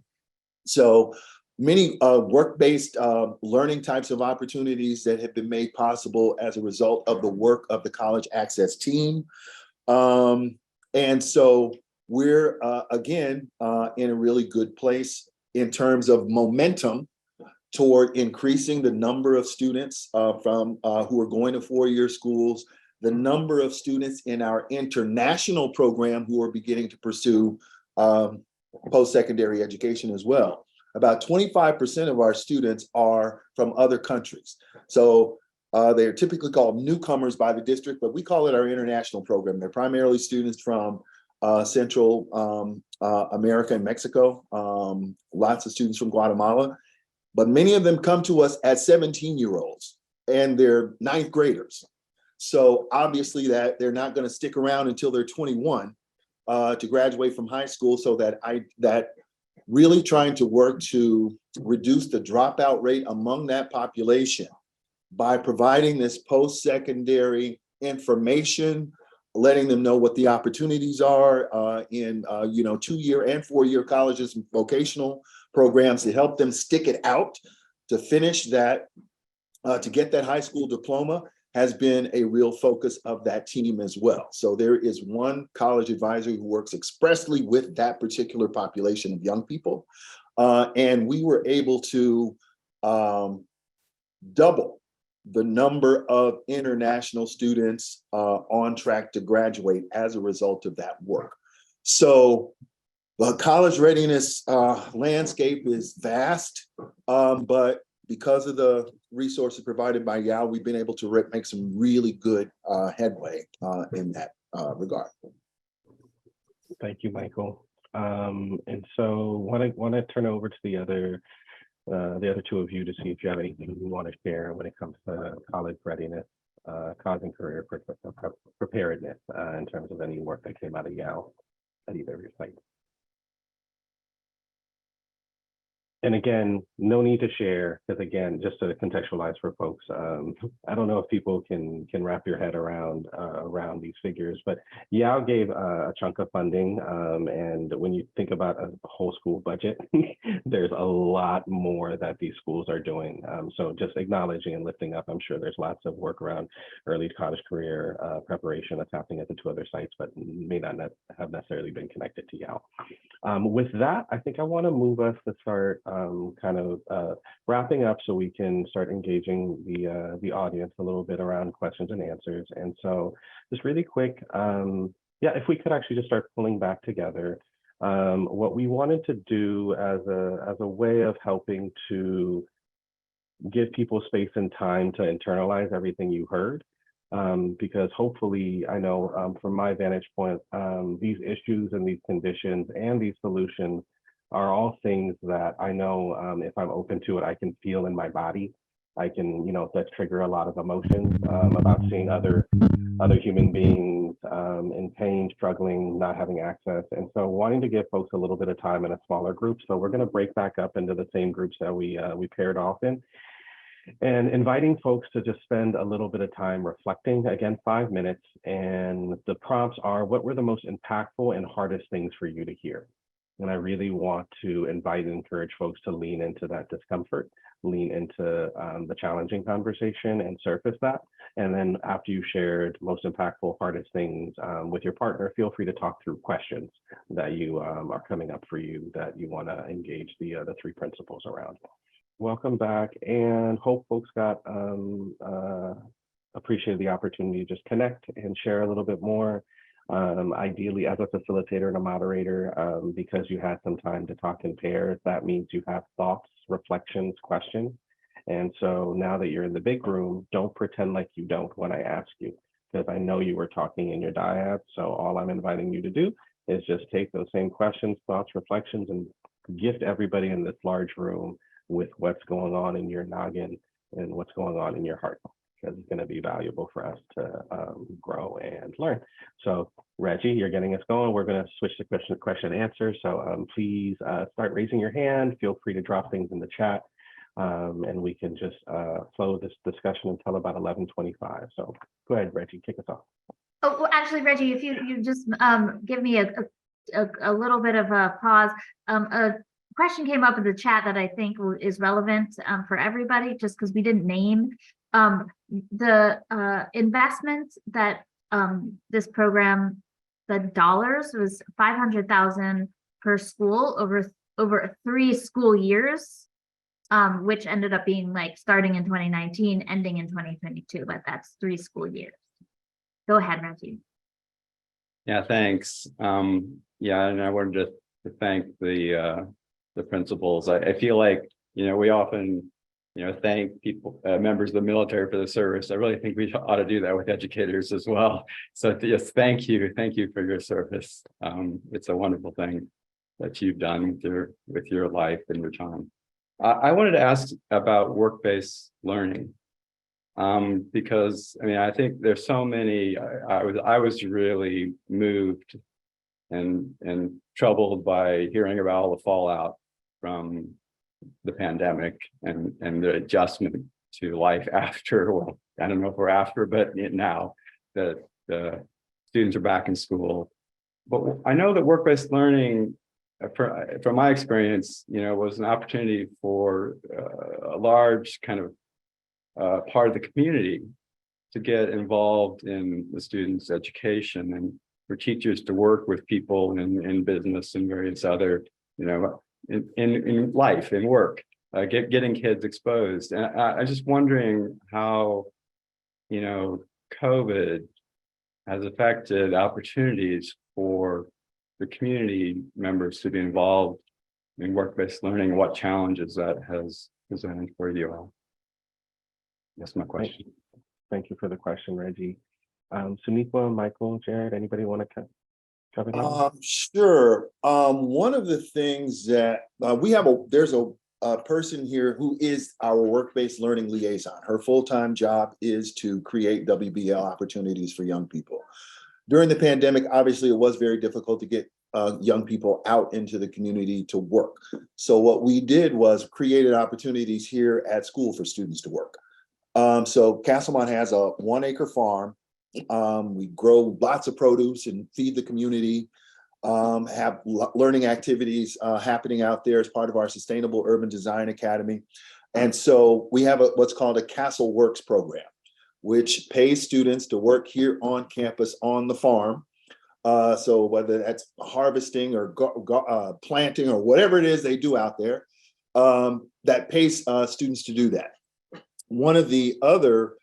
S4: So many work-based learning types of opportunities that have been made possible as a result of the work of the college access team. And so we're, again, in a really good place in terms of momentum toward increasing the number of students from who are going to 4-year schools, the number of students in our international program who are beginning to pursue post-secondary education as well. About 25% of our students are from other countries. So they're typically called newcomers by the district, but we call it our international program. They're primarily students from Central America and Mexico, lots of students from Guatemala, but many of them come to us as 17-year-olds and they're 9th graders. So obviously that they're not going to stick around until they're 21 to graduate from high school. So that really trying to work to reduce the dropout rate among that population by providing this post-secondary information, letting them know what the opportunities are in 2-year and 4-year colleges and vocational programs to help them stick it out to finish that, to get that high school diploma has been a real focus of that team as well. So there is one college advisor who works expressly with that particular population of young people. And we were able to double the number of international students on track to graduate as a result of that work. So the college readiness landscape is vast, but because of the resources provided by YAL, we've been able to make some really good headway in that regard.
S2: Thank you, Michael. And so want to turn over to the other two of you to see if you have anything you want to share when it comes to college readiness, college and career preparedness in terms of any work that came out of YAL at either of your sites. And again, no need to share, because again, just to contextualize for folks, I don't know if people can wrap your head around these figures, but YAL gave a chunk of funding, and when you think about a whole school budget, there's a lot more that these schools are doing. So just acknowledging and lifting up, I'm sure there's lots of work around early college career preparation that's happening at the 2 other sites, but may not have necessarily been connected to YAL. With that, I think I want to move us to start wrapping up so we can start engaging the audience a little bit around questions and answers. And so just really quick, if we could actually just start pulling back together. What we wanted to do as a way of helping to give people space and time to internalize everything you heard. Because hopefully, I know from my vantage point, these issues and these conditions and these solutions are all things that I know if I'm open to it, I can feel in my body. I can, that trigger a lot of emotions about seeing other human beings in pain, struggling, not having access. And so wanting to give folks a little bit of time in a smaller group. So we're going to break back up into the same groups that we paired off in. And inviting folks to just spend a little bit of time reflecting, again, 5 minutes. And the prompts are, what were the most impactful and hardest things for you to hear? And I really want to invite and encourage folks to lean into that discomfort, lean into the challenging conversation and surface that. And then after you shared most impactful, hardest things with your partner, feel free to talk through questions that you are coming up for you that you want to engage the 3 principles around. Welcome back, and hope folks got appreciated the opportunity to just connect and share a little bit more. Ideally, as a facilitator and a moderator, because you had some time to talk in pairs, that means you have thoughts, reflections, questions. And so now that you're in the big room, don't pretend like you don't when I ask you, because I know you were talking in your dyad. So all I'm inviting you to do is just take those same questions, thoughts, reflections, and gift everybody in this large room with what's going on in your noggin and what's going on in your heart, because it's going to be valuable for us to grow and learn. So Reggie, you're getting us going. We're going to switch to question and answer. So please start raising your hand. Feel free to drop things in the chat, and we can just flow this discussion until about 11:25. So go ahead, Reggie, kick us off.
S6: Oh, well, actually, Reggie, if you just give me a little bit of a pause. A question came up in the chat that I think is relevant for everybody, just because we didn't name the investment that this program, the dollars was $500,000 per school over 3 school years, which ended up being like starting in 2019, ending in 2022, but that's 3 school years. Go ahead, Reggie.
S7: Yeah, thanks. Yeah, and I wanted to thank the principals. I feel like, we often, thank people, members of the military for the service. I really think we ought to do that with educators as well. So yes, thank you for your service. It's a wonderful thing that you've done with your life and your time. I wanted to ask about work-based learning. Because I think there's so many. I was really moved and troubled by hearing about all the fallout from the pandemic and the adjustment to life after. Well, I don't know if we're after, but now the students are back in school. But I know that work-based learning, from my experience, was an opportunity for a large kind of part of the community to get involved in the students' education, and for teachers to work with people in business and various other, in life, in work, getting kids exposed. And I'm just wondering how, COVID has affected opportunities for the community members to be involved in work-based learning, what challenges that has presented for you all. That's my question.
S2: Thank you for the question, Reggie. Suniqua, Michael, Jared, anybody want to cover that?
S4: Sure. One of the things that there's a person here who is our work-based learning liaison. Her full-time job is to create WBL opportunities for young people. During the pandemic, obviously, it was very difficult to get young people out into the community to work. So what we did was created opportunities here at school for students to work. So Castlemont has a 1-acre farm. We grow lots of produce and feed the community, have learning activities happening out there as part of our Sustainable Urban Design Academy. And so we have what's called a Castle Works program, which pays students to work here on campus on the farm. So whether that's harvesting or planting or whatever it is they do out there, that pays students to do that. One of the other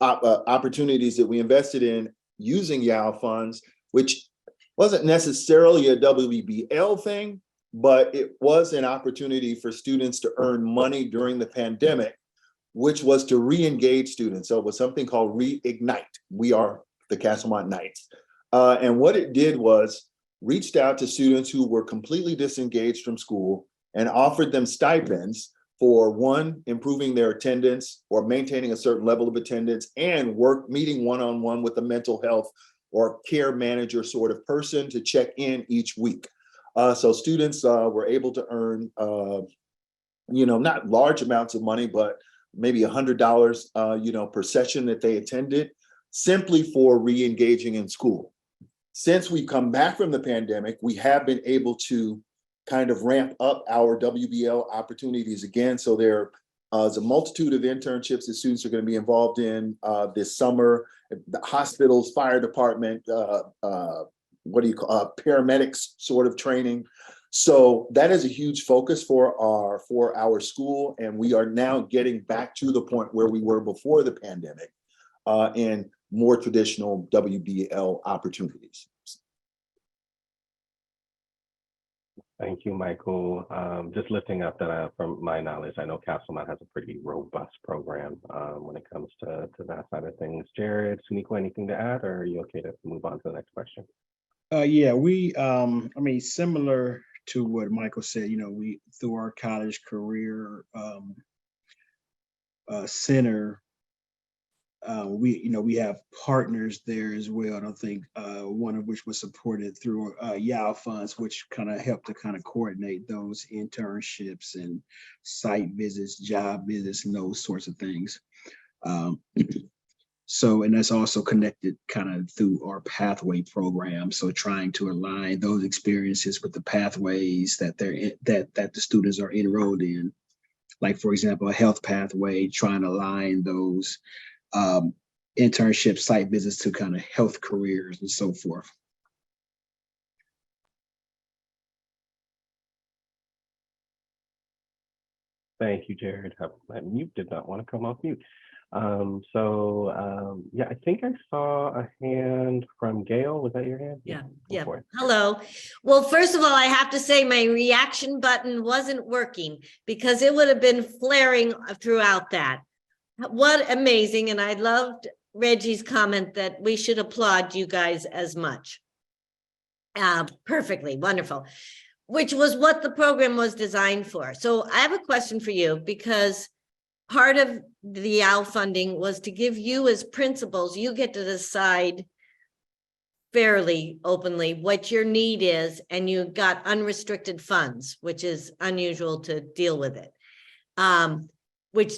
S4: opportunities that we invested in using YAL funds, which wasn't necessarily a WBL thing, but it was an opportunity for students to earn money during the pandemic, which was to re-engage students. So it was something called Reignite. We are the Castlemont Knights. And what it did was reached out to students who were completely disengaged from school and offered them stipends for, one, improving their attendance or maintaining a certain level of attendance, and meeting one-on-one with a mental health or care manager sort of person to check in each week. So students were able to earn, not large amounts of money, but maybe $100, per session that they attended, simply for re-engaging in school. Since we've come back from the pandemic, we have been able to kind of ramp up our WBL opportunities again. So there's a multitude of internships that students are going to be involved in this summer. The hospitals, fire department, paramedics sort of training. So that is a huge focus for our school, and we are now getting back to the point where we were before the pandemic in more traditional WBL opportunities.
S2: Thank you, Michael. Just lifting up that from my knowledge, I know Castlemont has a pretty robust program when it comes to that side of things. Jared, Suniqua, anything to add, or are you okay to move on to the next question?
S3: Yeah, we, similar to what Michael said, we, through our college career center, we have partners there as well. And I think one of which was supported through YAL funds, which kind of helped to kind of coordinate those internships and site visits, job visits, and those sorts of things. So, and that's also connected kind of through our pathway program. So trying to align those experiences with the pathways that that the students are enrolled in. Like, for example, a health pathway, trying to align those internship site visits to kind of health careers and so forth.
S2: Thank you, Jared. That mute did not want to come off mute. Yeah, I think I saw a hand from Gail. Was that your hand?
S8: Yeah.
S2: Before.
S8: Hello. Well, first of all, I have to say my reaction button wasn't working because it would have been flaring throughout that. What amazing. And I loved Reggie's comment that we should applaud you guys as much. Perfectly wonderful, which was what the program was designed for. So I have a question for you, because part of the YAL funding was to give you as principals, you get to decide fairly openly what your need is, and you got unrestricted funds, which is unusual to deal with it. Which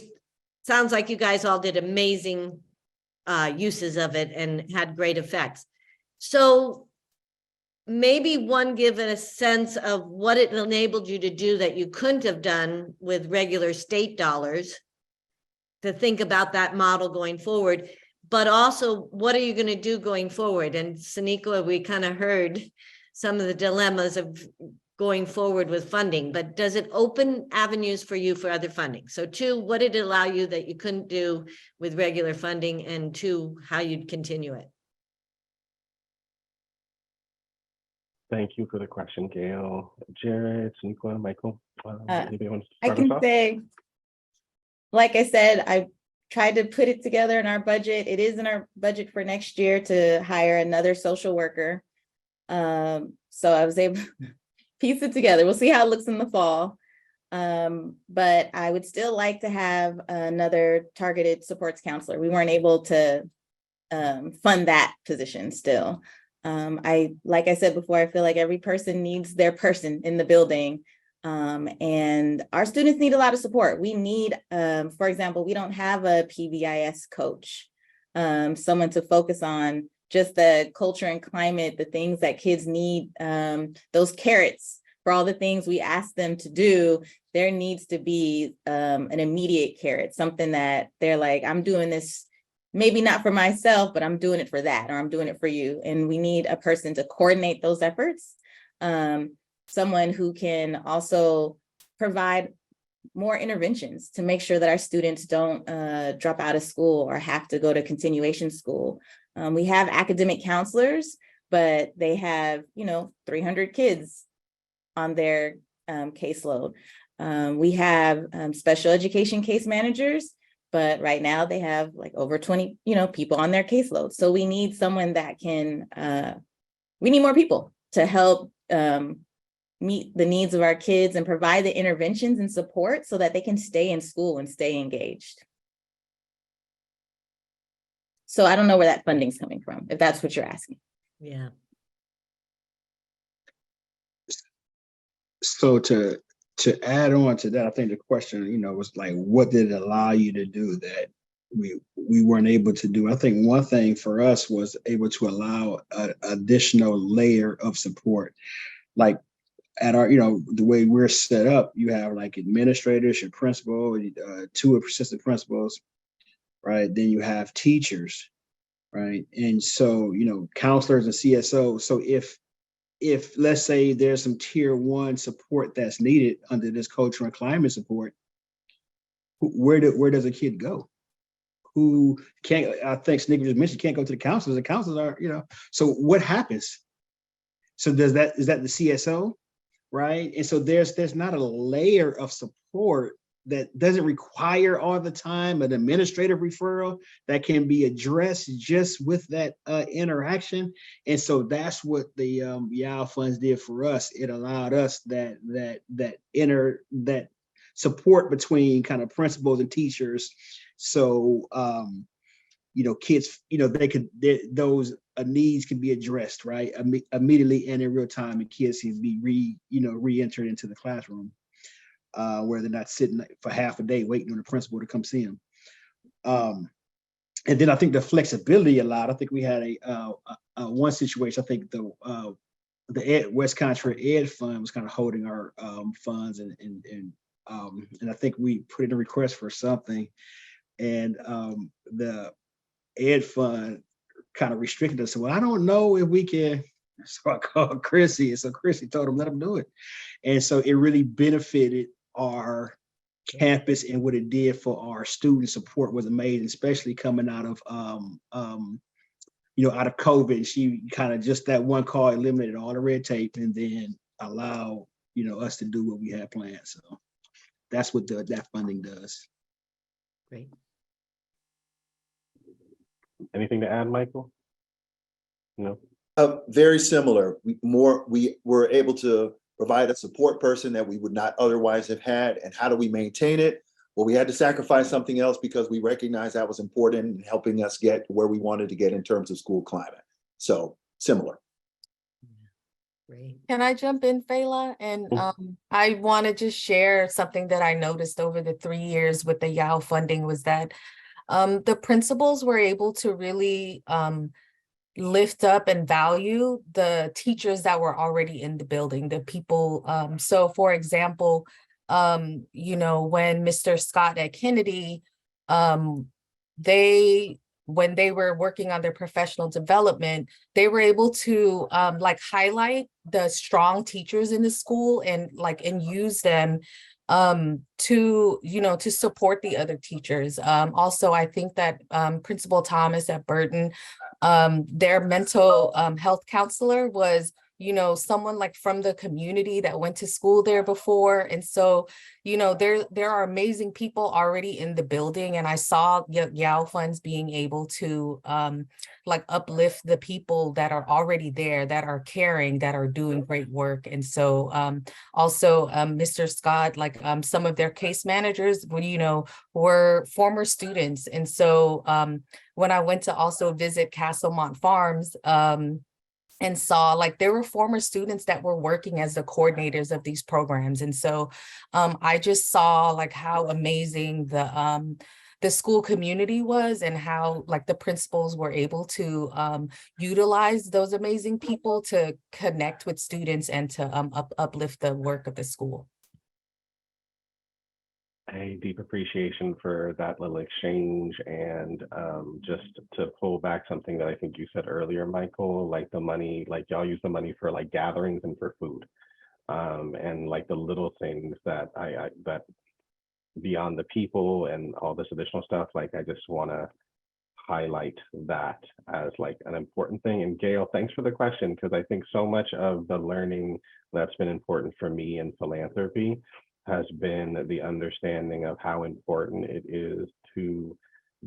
S8: sounds like you guys all did amazing uses of it and had great effects. So maybe one, give it a sense of what it enabled you to do that you couldn't have done with regular state dollars, to think about that model going forward, but also what are you going to do going forward? And Sonequa, we kind of heard some of the dilemmas of going forward with funding, but does it open avenues for you for other funding? So 2, what did it allow you that you couldn't do with regular funding? And 2, how you'd continue it?
S2: Thank you for the question, Gail. Jared, Sonequa, Michael. Anybody want to
S5: I
S2: start us
S5: can
S2: off?
S5: say, like I said, I tried to put it together in our budget. It is in our budget for next year to hire another social worker. So I was able to piece it together. We'll see how it looks in the fall. But I would still like to have another targeted supports counselor. We weren't able to fund that position still. Like I said before, I feel like every person needs their person in the building. And our students need a lot of support. We need, for example, we don't have a PBIS coach, someone to focus on just the culture and climate, the things that kids need, those carrots for all the things we ask them to do. There needs to be an immediate carrot, something that they're like, I'm doing this, maybe not for myself, but I'm doing it for that, or I'm doing it for you. And we need a person to coordinate those efforts. Someone who can also provide more interventions to make sure that our students don't drop out of school or have to go to continuation school. We have academic counselors, but they have, 300 kids on their caseload. We have special education case managers, but right now they have like over 20, people on their caseload. So we need someone that can, we need more people to help meet the needs of our kids and provide the interventions and support so that they can stay in school and stay engaged. So I don't know where that funding's coming from, if that's what you're asking.
S8: Yeah.
S3: So to add on to that, I think the question, was like, what did it allow you to do that we weren't able to do? I think one thing for us was able to allow an additional layer of support. Like at our, the way we're set up, you have like administrators, your principal, 2 assistant principals, right? Then you have teachers, right? And so, counselors and CSO. So if let's say there's some tier 1 support that's needed under this culture and climate support, where does a kid go? Who can't, I think Sonequa just mentioned, can't go to the counselors. The counselors are, so what happens? So is that the CSO, right? And so there's not a layer of support that doesn't require all the time an administrative referral that can be addressed just with that interaction. And so that's what the YAL funds did for us. It allowed us that support between kind of principals and teachers. So kids, those needs can be addressed, right, immediately and in real time, and kids can be re-entered into the classroom. Where they're not sitting for half a day waiting on the principal to come see them. And then I think the flexibility allowed. I think we had a one situation. I think the West Contra Ed Fund was kind of holding our funds, and I think we put in a request for something, and the Ed Fund kind of restricted us. So, well, I don't know if we can. So I called Chrissy, and so Chrissy told him, let him do it. And so it really benefited our campus, and what it did for our student support was amazing, especially coming out of out of COVID. She kind of just that one call eliminated all the red tape and then allow us to do what we had planned. So that's what that funding does.
S8: Great.
S2: Anything to add, Michael? No.
S4: Very similar. We were able to provide a support person that we would not otherwise have had. And how do we maintain it? Well, we had to sacrifice something else because we recognized that was important in helping us get where we wanted to get in terms of school climate. So similar.
S8: Great.
S1: Can I jump in, Fela? And I want to just share something that I noticed over the 3 years with the YAL funding was that the principals were able to really lift up and value the teachers that were already in the building, the people. So for example, you know, when Mr. Scott at Kennedy, when they were working on their professional development, they were able to like highlight the strong teachers in the school and use them to, you know, to support the other teachers. Also, I think that Principal Thomas at Burton, their mental health counselor was, you know, someone like from the community that went to school there before. And so, you know, there are amazing people already in the building. And I saw YAL funds being able to like uplift the people that are already there, that are caring, that are doing great work. And so also Mr. Scott, like some of their case managers, you know, were former students. And so when I went to also visit Castlemont Farms, and saw like there were former students that were working as the coordinators of these programs. And so I just saw like how amazing the school community was and how like the principals were able to utilize those amazing people to connect with students and to uplift the work of the school.
S2: A deep appreciation for that little exchange, and just to pull back something that I think you said earlier, Michael, like the money, like y'all use the money for like gatherings and for food, and like the little things that that beyond the people and all this additional stuff, like I just want to highlight that as like an important thing. And Gail, thanks for the question, because I think so much of the learning that's been important for me in philanthropy has been the understanding of how important it is to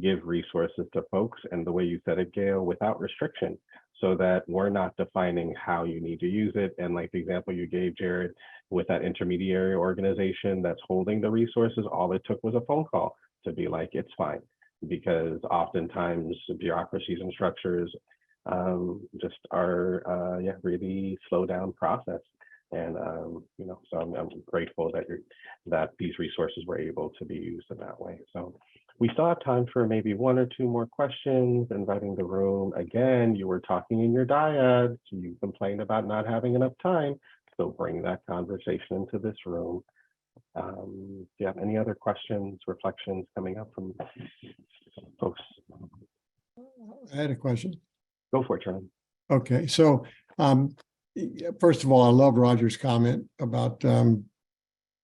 S2: give resources to folks, and the way you said it, Gail, without restriction, so that we're not defining how you need to use it. And like the example you gave, Jared, with that intermediary organization that's holding the resources, all it took was a phone call to be like, it's fine. Because oftentimes bureaucracies and structures just are really slow down process. And you know, so I'm grateful that these resources were able to be used in that way. So we still have time for maybe one or two more questions. Inviting the room again. You were talking in your dyad, so you complained about not having enough time. So bring that conversation into this room. Do you have any other questions, reflections coming up from folks?
S9: I had a question.
S2: Go for it, Charlie.
S9: Okay, so first of all, I love Roger's comment about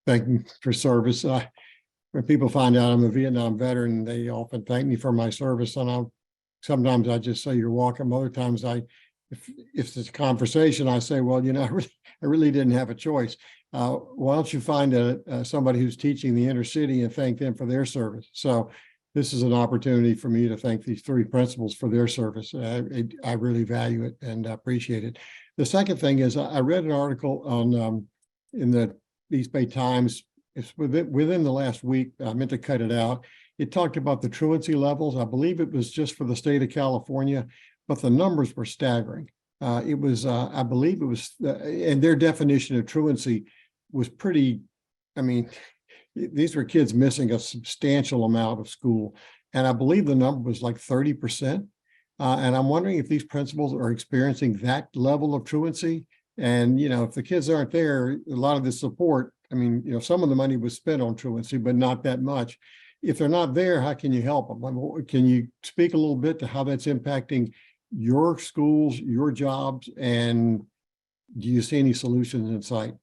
S9: thanking for service. When people find out I'm a Vietnam veteran, they often thank me for my service, and sometimes I just say you're welcome. Other times if it's a conversation, I say, well, you know, I really didn't have a choice. Why don't you find somebody who's teaching the inner city and thank them for their service? So this is an opportunity for me to thank these three principals for their service. I really value it and appreciate it. The second thing is I read an article on in the East Bay Times. It's within the last week. I meant to cut it out. It talked about the truancy levels. I believe it was just for the state of California, but the numbers were staggering. It was, I believe it was, and their definition of truancy was pretty, I mean, these were kids missing a substantial amount of school. And I believe the number was like 30%. And I'm wondering if these principals are experiencing that level of truancy. And, you know, if the kids aren't there, a lot of the support, I mean, you know, some of the money was spent on truancy, but not that much. If they're not there, how can you help them? Can you speak a little bit to how that's impacting your schools, your jobs, and do you see any solutions in sight?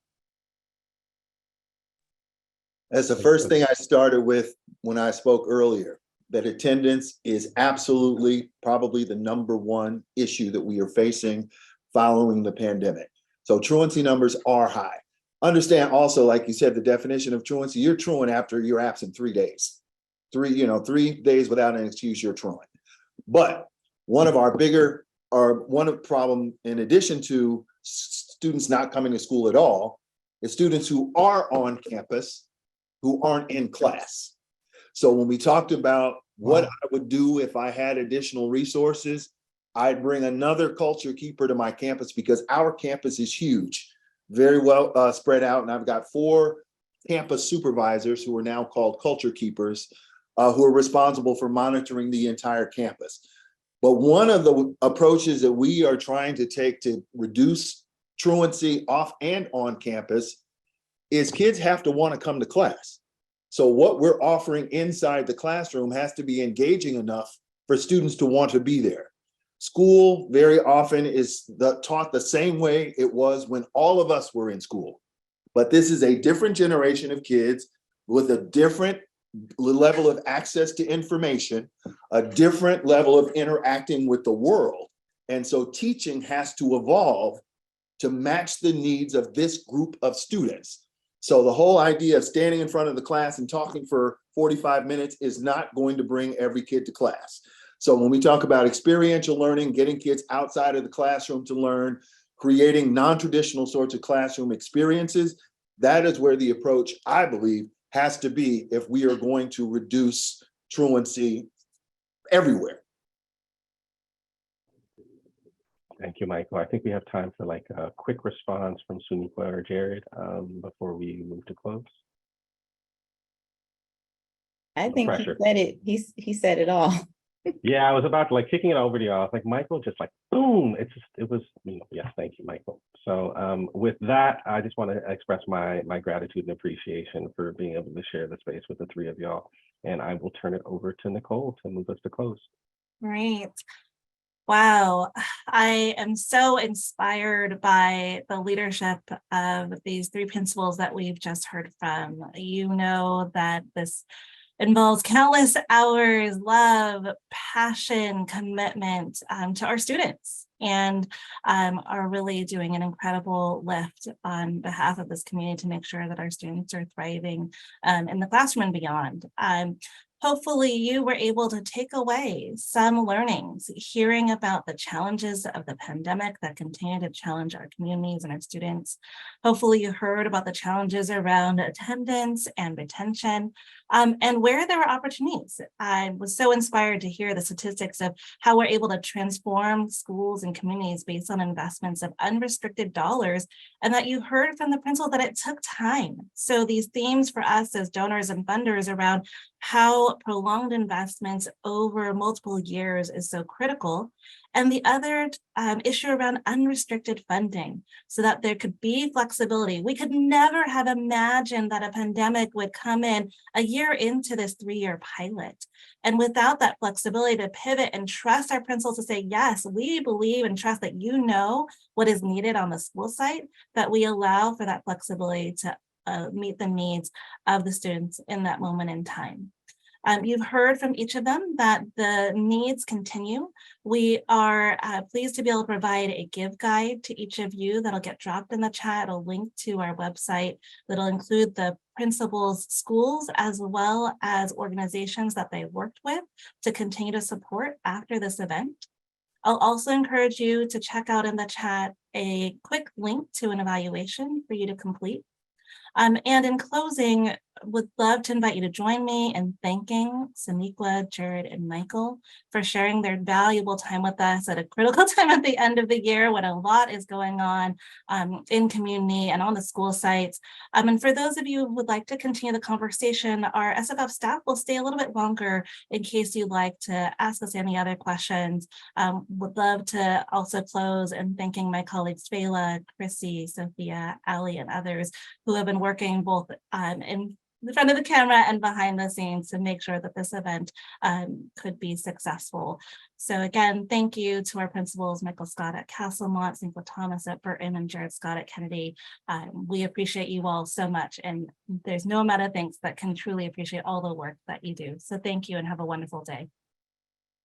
S4: That's the first thing I started with when I spoke earlier, that attendance is absolutely probably the number one issue that we are facing following the pandemic. So truancy numbers are high. Understand also, like you said, the definition of truancy, you're truant after you're absent 3 days. 3 days without an excuse, you're truant. But one of the problem, in addition to students not coming to school at all, is students who are on campus who aren't in class. So when we talked about what I would do if I had additional resources, I'd bring another culture keeper to my campus, because our campus is huge, very well spread out. And I've got 4 campus supervisors who are now called culture keepers who are responsible for monitoring the entire campus. But one of the approaches that we are trying to take to reduce truancy off and on campus is kids have to want to come to class. So what we're offering inside the classroom has to be engaging enough for students to want to be there. School very often is taught the same way it was when all of us were in school. But this is a different generation of kids with a different level of access to information, a different level of interacting with the world. And so teaching has to evolve to match the needs of this group of students. So the whole idea of standing in front of the class and talking for 45 minutes is not going to bring every kid to class. So when we talk about experiential learning, getting kids outside of the classroom to learn, creating non-traditional sorts of classroom experiences, that is where the approach, I believe, has to be if we are going to reduce truancy everywhere.
S2: Thank you, Michael. I think we have time for like a quick response from Suniqua or Jared before we move to close.
S5: I think he
S2: pressure.
S5: said it. He said it all.
S2: Yeah, I was about to like kicking it over to y'all. I was like, Michael, just like boom. It was, yes, thank you, Michael. So with that, I just want to express my gratitude and appreciation for being able to share the space with the three of y'all. And I will turn it over to Nicole to move us to close.
S10: Great. Wow, I am so inspired by the leadership of these three principals that we've just heard from. You know that this involves countless hours, love, passion, commitment to our students, and are really doing an incredible lift on behalf of this community to make sure that our students are thriving in the classroom and beyond. Hopefully you were able to take away some learnings, hearing about the challenges of the pandemic that continue to challenge our communities and our students. Hopefully you heard about the challenges around attendance and retention, and where there are opportunities. I was so inspired to hear the statistics of how we're able to transform schools and communities based on investments of unrestricted dollars, and that you heard from the principal that it took time. So these themes for us as donors and funders around how prolonged investments over multiple years is so critical. And the other issue around unrestricted funding, so that there could be flexibility. We could never have imagined that a pandemic would come in a year into this 3-year pilot. And without that flexibility to pivot and trust our principals to say, yes, we believe and trust that you know what is needed on the school site, that we allow for that flexibility to meet the needs of the students in that moment in time. You've heard from each of them that the needs continue. We are pleased to be able to provide a give guide to each of you that'll get dropped in the chat. It'll link to our website that'll include the principals' schools as well as organizations that they worked with to continue to support after this event. I'll also encourage you to check out in the chat a quick link to an evaluation for you to complete. And in closing, would love to invite you to join me in thanking Suniqua, Jared, and Michael for sharing their valuable time with us at a critical time at the end of the year when a lot is going on in community and on the school sites. And for those of you who would like to continue the conversation, our SFF staff will stay a little bit longer in case you'd like to ask us any other questions. Would love to also close in thanking my colleagues, Fela, Chrissy, Sophia, Ali, and others who have been working both in the front of the camera and behind the scenes to make sure that this event could be successful. So again, thank you to our principals, Michael Scott at Castlemont, Cynthia Thomas at Burton, and Jared Scott at Kennedy. We appreciate you all so much, and there's no amount of thanks that can truly appreciate all the work that you do. So thank you and have a wonderful day.